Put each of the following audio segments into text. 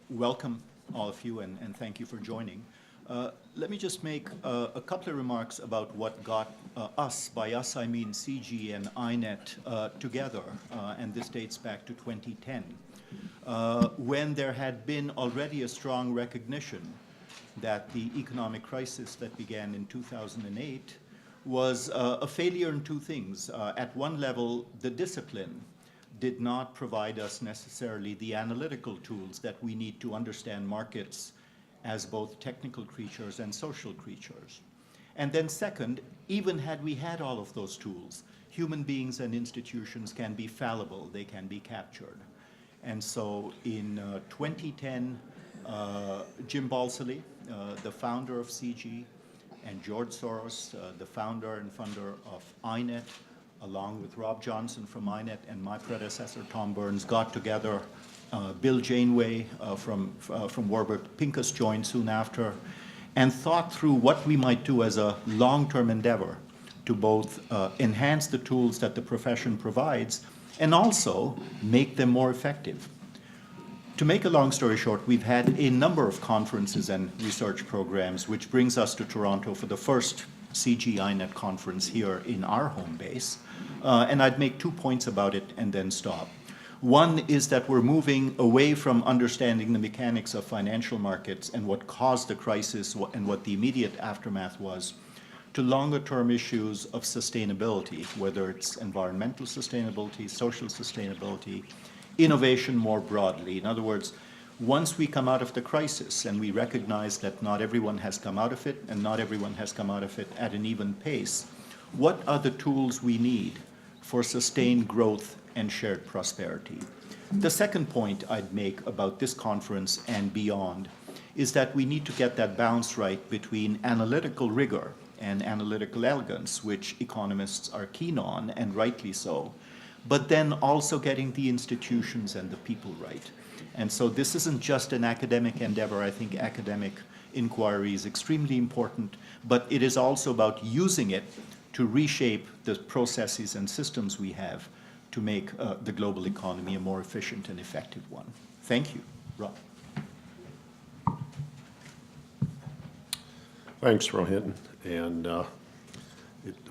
welcome all of you and thank you for joining. Let me just make a couple of remarks about what got us, by us I mean CG and INET, together, and this dates back to 2010, when there had been already a strong recognition that the economic crisis that began in 2008 was a failure in two things. At one level, the discipline did not provide us necessarily the analytical tools that we need to understand markets as both technical creatures and social creatures. And then second, even had we had all of those tools, human beings and institutions can be fallible, they can be captured. And so in 2010, Jim Balsillie, the founder of CG, and George Soros, the founder and funder of INET, along with Rob Johnson from INET and my predecessor, Tom Burns, got together. Bill Janeway from Warburg Pincus joined soon after, and thought through what we might do as a long-term endeavor to both enhance the tools that the profession provides and also make them more effective. To make a long story short, we've had a number of conferences and research programs, which brings us to Toronto for the first CG-INET conference here in our home base. And I'd make 2 points about it and then stop. One is that we're moving away from understanding the mechanics of financial markets and what caused the crisis and what the immediate aftermath was, to longer-term issues of sustainability, whether it's environmental sustainability, social sustainability, innovation more broadly. In other words, once we come out of the crisis and we recognize that not everyone has come out of it and not everyone has come out of it at an even pace, what are the tools we need for sustained growth and shared prosperity? The second point I'd make about this conference and beyond is that we need to get that balance right between analytical rigor and analytical elegance, which economists are keen on, and rightly so, but then also getting the institutions and the people right. And so this isn't just an academic endeavor. I think academic inquiry is extremely important, but it is also about using it to reshape the processes and systems we have to make the global economy a more efficient and effective one. Thank you. Rob. Thanks, Rohinton. And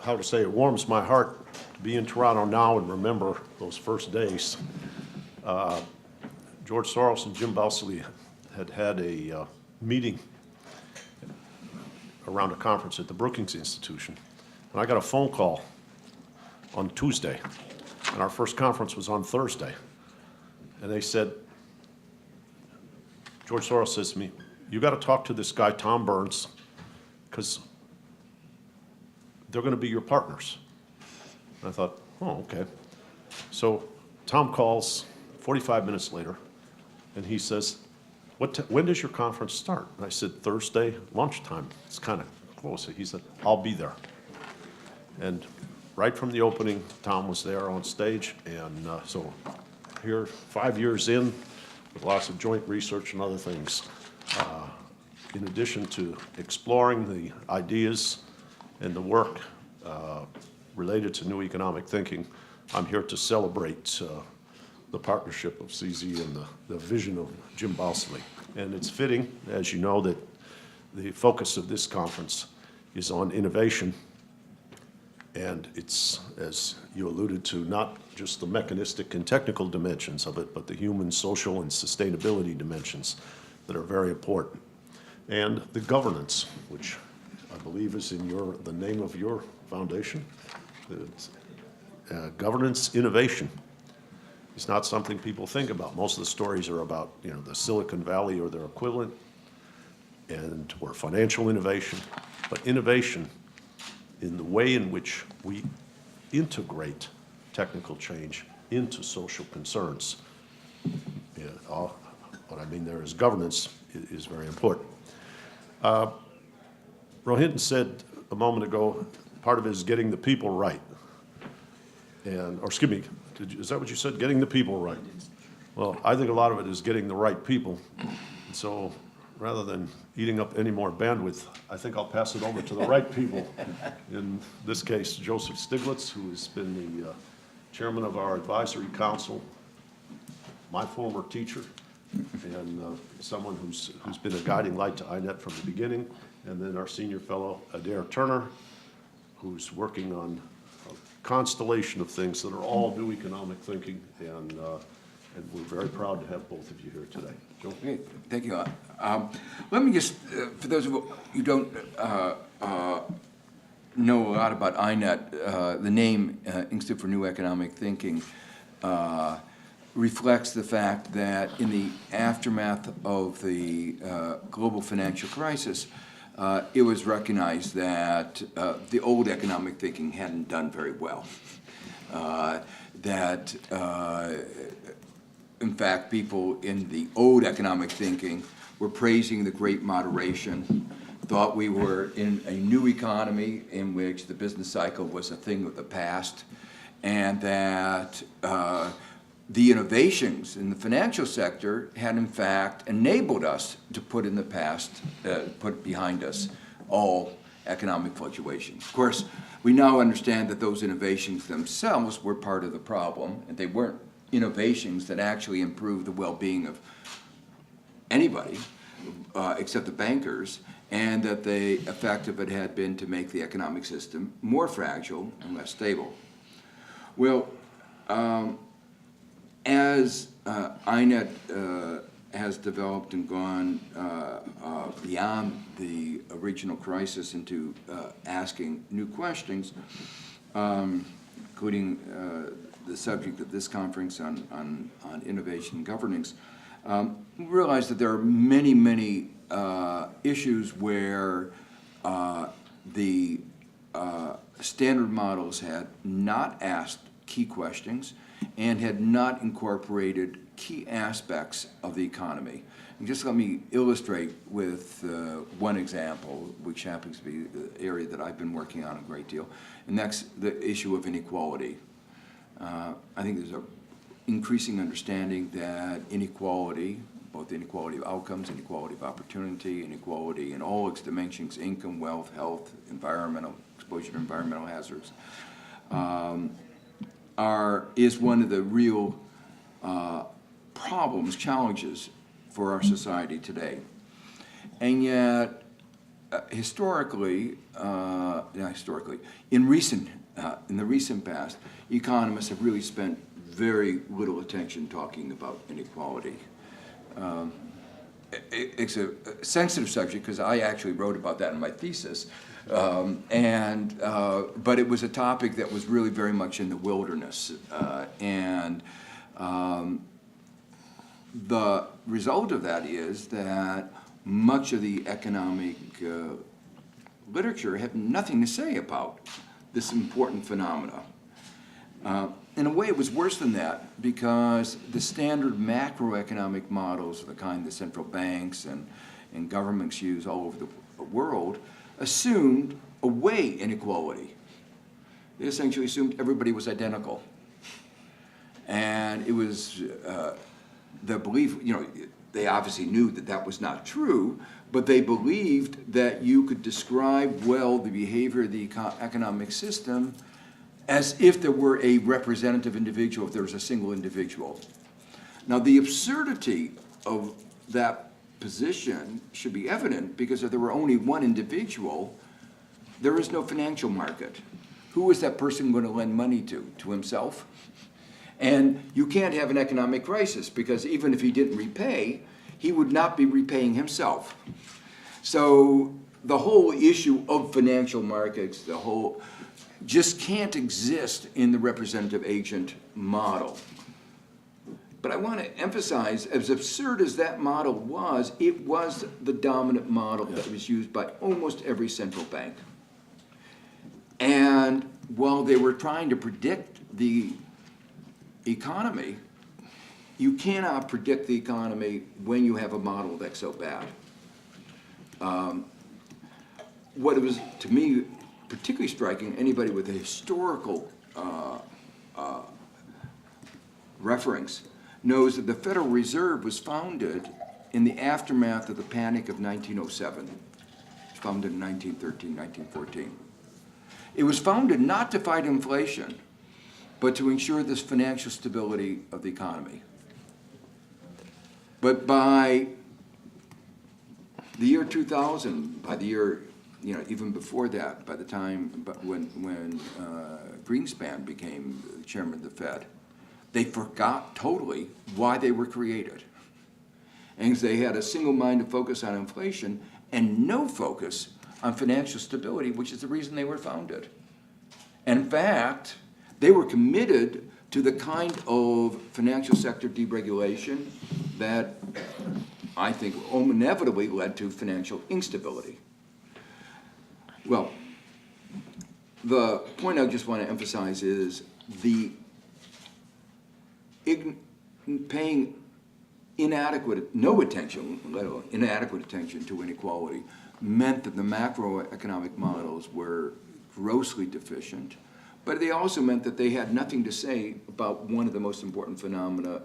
how to say, it warms my heart to be in Toronto now and remember those first days. George Soros and Jim Balsillie had a meeting around a conference at the Brookings Institution. And I got a phone call on Tuesday, and our first conference was on Thursday. And they said, George Soros says to me, "You got to talk to this guy, Tom Burns, because they're going to be your partners." And I thought, oh, okay. So Tom calls 45 minutes later, and he says, when does your conference start? And I said, Thursday lunchtime. It's kind of close. He said, I'll be there. And right from the opening, Tom was there on stage. And so here, 5 years in, with lots of joint research and other things, in addition to exploring the ideas and the work related to new economic thinking, I'm here to celebrate the partnership of CZ and the vision of Jim Balsillie. And it's fitting, as you know, that the focus of this conference is on innovation. And it's, as you alluded to, not just the mechanistic and technical dimensions of it, but the human, social, and sustainability dimensions that are very important. And the governance, which I believe is in the name of your foundation. Governance innovation is not something people think about. Most of the stories are about, the Silicon Valley or their equivalent, or financial innovation. But innovation in the way in which we integrate technical change into social concerns. What I mean there is governance is very important. Rohinton said a moment ago, part of it is getting the people right. Or excuse me, is that what you said? Getting the people right. Well, I think a lot of it is getting the right people. And so rather than eating up any more bandwidth, I think I'll pass it over to the right people. In this case, Joseph Stiglitz, who has been the chairman of our advisory council, my former teacher, and someone who's been a guiding light to INET from the beginning, and then our senior fellow, Adair Turner, who's working on a constellation of things that are all new economic thinking, and we're very proud to have both of you here today. Joe? Okay, thank you. Let me just, for those of you who don't know a lot about INET, the name Institute for New Economic Thinking reflects the fact that in the aftermath of the global financial crisis, it was recognized that the old economic thinking hadn't done very well. In fact, people in the old economic thinking were praising the great moderation, thought we were in a new economy in which the business cycle was a thing of the past, and that the innovations in the financial sector had in fact enabled us to put in the past, put behind us all economic fluctuations. Of course, we now understand that those innovations themselves were part of the problem, and they weren't innovations that actually improved the well-being of anybody except the bankers, and that the effect of it had been to make the economic system more fragile and less stable. Well, as INET has developed and gone beyond the original crisis into asking new questions, including the subject of this conference on innovation and governance, we realize that there are many, many issues where the standard models had not asked key questions and had not incorporated key aspects of the economy. And just let me illustrate with one example, which happens to be the area that I've been working on a great deal, and that's the issue of inequality. I think there's an increasing understanding that inequality, both inequality of outcomes, inequality of opportunity, inequality in all its dimensions, income, wealth, health, environmental, exposure to environmental hazards, is one of the real problems, challenges for our society today. And yet, historically, in the recent past, economists have really spent very little attention talking about inequality. It's a sensitive subject because I actually wrote about that in my thesis, but it was a topic that was really very much in the wilderness, the result of that is that much of the economic literature had nothing to say about this important phenomena. In a way, it was worse than that because the standard macroeconomic models of the kind that central banks and governments use all over the world assumed away inequality. They essentially assumed everybody was identical. And it was the belief, they obviously knew that that was not true, but they believed that you could describe well the behavior of the economic system as if there were a representative individual, if there was a single individual. Now, the absurdity of that position should be evident because if there were only one individual, there is no financial market. Who is that person going to lend money to? To himself? And you can't have an economic crisis because even if he didn't repay, he would not be repaying himself. So the whole issue of financial markets, just can't exist in the representative agent model. But I want to emphasize, as absurd as that model was, it was the dominant model that was used by almost every central bank. And while they were trying to predict the economy, you cannot predict the economy when you have a model that's so bad. What it was, to me, particularly striking, anybody with a historical reference knows that the Federal Reserve was founded in the aftermath of the Panic of 1907. It was founded in 1913, 1914. It was founded not to fight inflation, but to ensure this financial stability of the economy. But by the year 2000, by the year, even before that, by the time, when Greenspan became the chairman of the Fed, they forgot totally why they were created. And they had a single-minded focus on inflation and no focus on financial stability, which is the reason they were founded. In fact, they were committed to the kind of financial sector deregulation that I think inevitably led to financial instability. Well, the point I just want to emphasize is the paying inadequate attention to inequality meant that the macroeconomic models were grossly deficient, but they also meant that they had nothing to say about one of the most important phenomena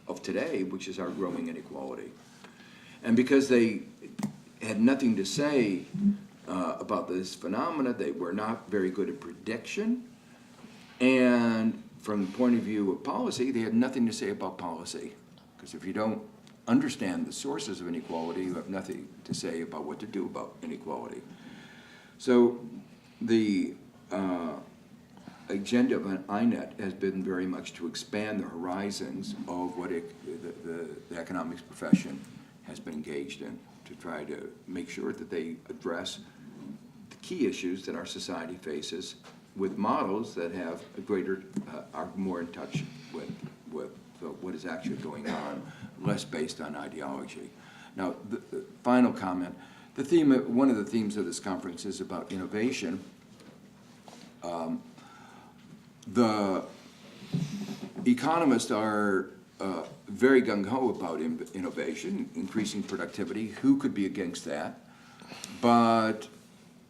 of today, which is our growing inequality. And because they had nothing to say about this phenomena, they were not very good at prediction, and from the point of view of policy, they had nothing to say about policy. Because if you don't understand the sources of inequality, you have nothing to say about what to do about inequality. So the agenda of an INET has been very much to expand the horizons of what the economics profession has been engaged in, to try to make sure that they address the key issues that our society faces with models that have a greater, are more in touch with what is actually going on, less based on ideology. Now, the final comment, one of the themes of this conference is about innovation. The economists are very gung-ho about innovation, increasing productivity. Who could be against that? But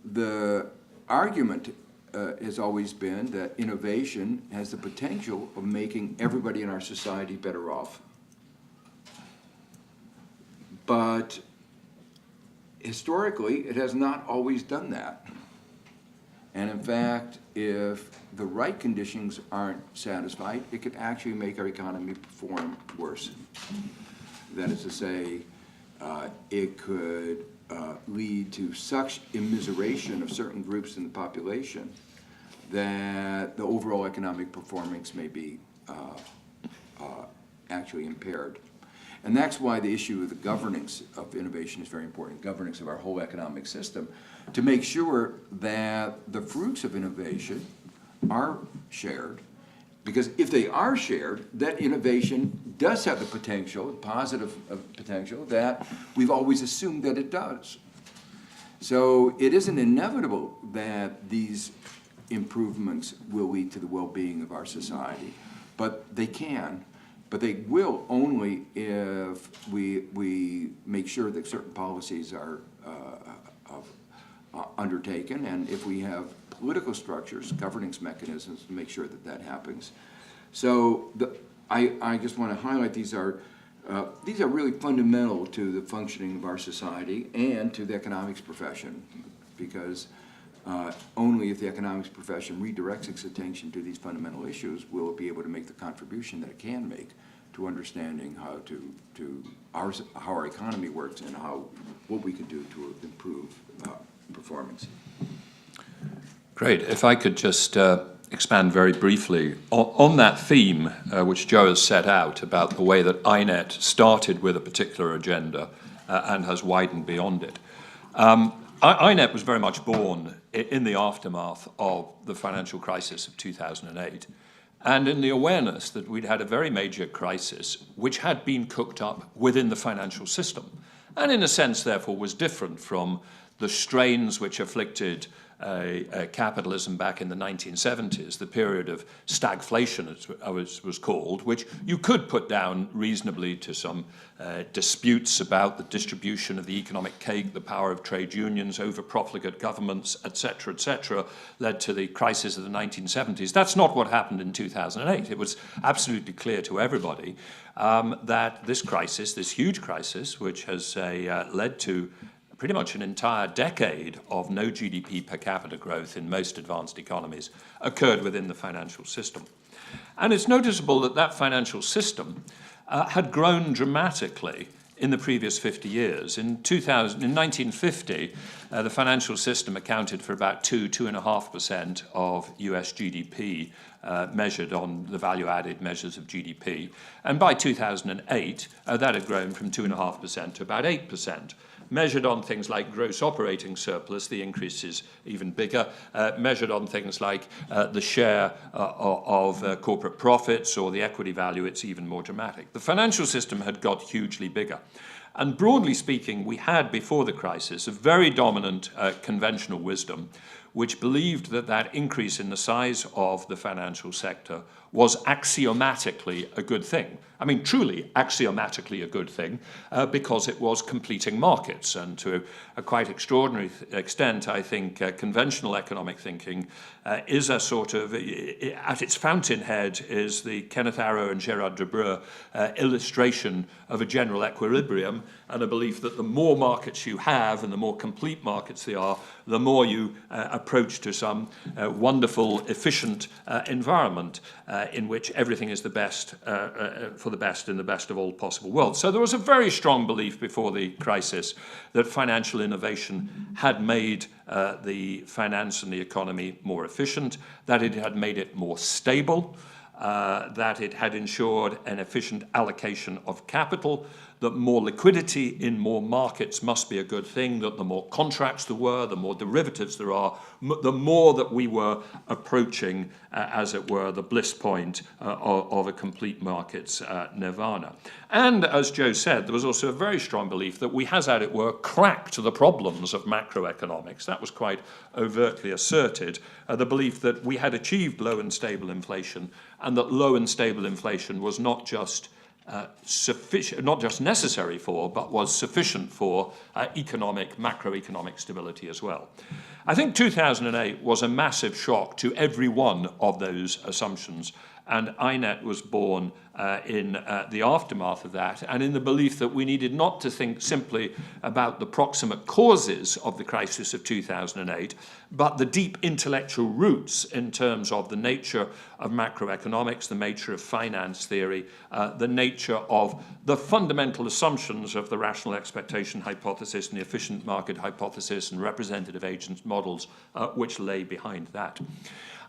the argument has always been that innovation has the potential of making everybody in our society better off. But historically, it has not always done that. And in fact, if the right conditions aren't satisfied, it could actually make our economy perform worse. That is to say, it could lead to such immiseration of certain groups in the population that the overall economic performance may be actually impaired. And that's why the issue of the governance of innovation is very important, governance of our whole economic system, to make sure that the fruits of innovation are shared. Because if they are shared, that innovation does have the potential, positive potential, that we've always assumed that it does. So it isn't inevitable that these improvements will lead to the well-being of our society, but they can. But they will only if we make sure that certain policies are undertaken, and if we have political structures, governance mechanisms to make sure that that happens. So I just want to highlight these are really fundamental to the functioning of our society and to the economics profession, because only if the economics profession redirects its attention to these fundamental issues will it be able to make the contribution that it can make to understanding how our economy works and what we can do to improve performance. Great. If I could just expand very briefly on that theme which Joe has set out about the way that INET started with a particular agenda and has widened beyond it. INET was very much born in the aftermath of the financial crisis of 2008, and in the awareness that we'd had a very major crisis which had been cooked up within the financial system, and in a sense, therefore, was different from the strains which afflicted capitalism back in the 1970s, the period of stagflation, as was called, which you could put down reasonably to some disputes about the distribution of the economic cake, the power of trade unions over profligate governments, etc., led to the crisis of the 1970s. That's not what happened in 2008. It was absolutely clear to everybody that this crisis, this huge crisis, which has led to pretty much an entire decade of no GDP per capita growth in most advanced economies, occurred within the financial system. And it's noticeable that that financial system had grown dramatically in the previous 50 years. In 1950, the financial system accounted for about 2.5% of US GDP, measured on the value-added measures of GDP. And by 2008, that had grown from 2.5% to about 8%. Measured on things like gross operating surplus, the increase is even bigger. Measured on things like the share of corporate profits or the equity value, it's even more dramatic. The financial system had got hugely bigger. And broadly speaking, we had, before the crisis, a very dominant conventional wisdom which believed that that increase in the size of the financial sector was axiomatically a good thing. I mean, truly axiomatically a good thing, because it was completing markets. And to a quite extraordinary extent, I think conventional economic thinking is a sort of, at its fountainhead, is the Kenneth Arrow and Gerard Debreu illustration of a general equilibrium, and a belief that the more markets you have and the more complete markets they are, the more you approach to some wonderful, efficient environment in which everything is the best for the best in the best of all possible worlds. So there was a very strong belief before the crisis that financial innovation had made the finance and the economy more efficient, that it had made it more stable, that it had ensured an efficient allocation of capital, that more liquidity in more markets must be a good thing, that the more contracts there were, the more derivatives there are, the more that we were approaching, as it were, the bliss point of a complete markets nirvana. And as Joe said, there was also a very strong belief that we has, as it were, cracked the problems of macroeconomics. That was quite overtly asserted, the belief that we had achieved low and stable inflation, and that low and stable inflation was not just sufficient, not just necessary for, but was sufficient for macroeconomic stability as well. I think 2008 was a massive shock to every one of those assumptions, and INET was born in the aftermath of that, and in the belief that we needed not to think simply about the proximate causes of the crisis of 2008, but the deep intellectual roots in terms of the nature of macroeconomics, the nature of finance theory, the nature of the fundamental assumptions of the rational expectation hypothesis and the efficient market hypothesis and representative agent models which lay behind that.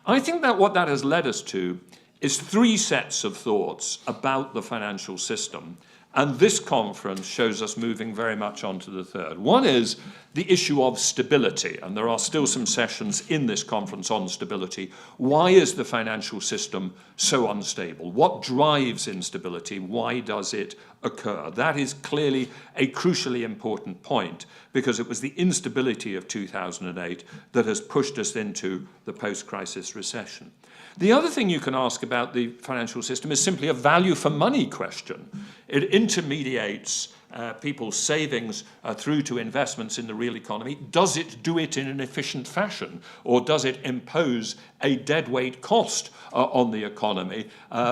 I think that what that has led us to is three sets of thoughts about the financial system, and this conference shows us moving very much on to the third. One is the issue of stability, and there are still some sessions in this conference on stability. Why is the financial system so unstable? What drives instability? Why does it occur? That is clearly a crucially important point, because it was the instability of 2008 that has pushed us into the post-crisis recession. The other thing you can ask about the financial system is simply a value for money question. It intermediates people's savings through to investments in the real economy. Does it do it in an efficient fashion, or does it impose a deadweight cost on the economy,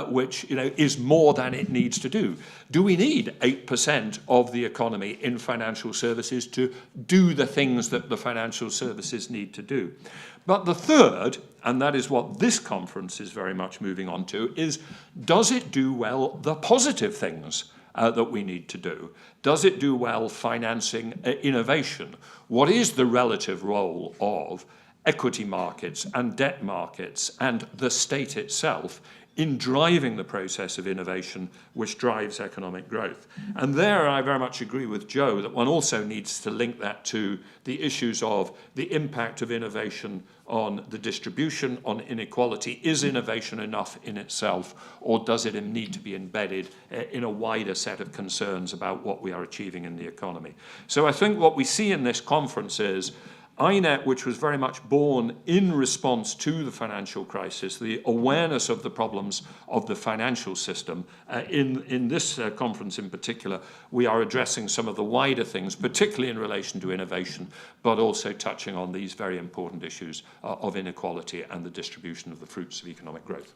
which is more than it needs to do? Do we need 8% of the economy in financial services to do the things that the financial services need to do? But the third, and that is what this conference is very much moving on to, is does it do well the positive things that we need to do? Does it do well financing innovation? What is the relative role of equity markets and debt markets and the state itself in driving the process of innovation which drives economic growth? And there I very much agree with Joe that one also needs to link that to the issues of the impact of innovation on the distribution, on inequality. Is innovation enough in itself, or does it need to be embedded in a wider set of concerns about what we are achieving in the economy? So I think what we see in this conference is INET, which was very much born in response to the financial crisis, the awareness of the problems of the financial system. In this conference in particular, we are addressing some of the wider things, particularly in relation to innovation, but also touching on these very important issues of inequality and the distribution of the fruits of economic growth.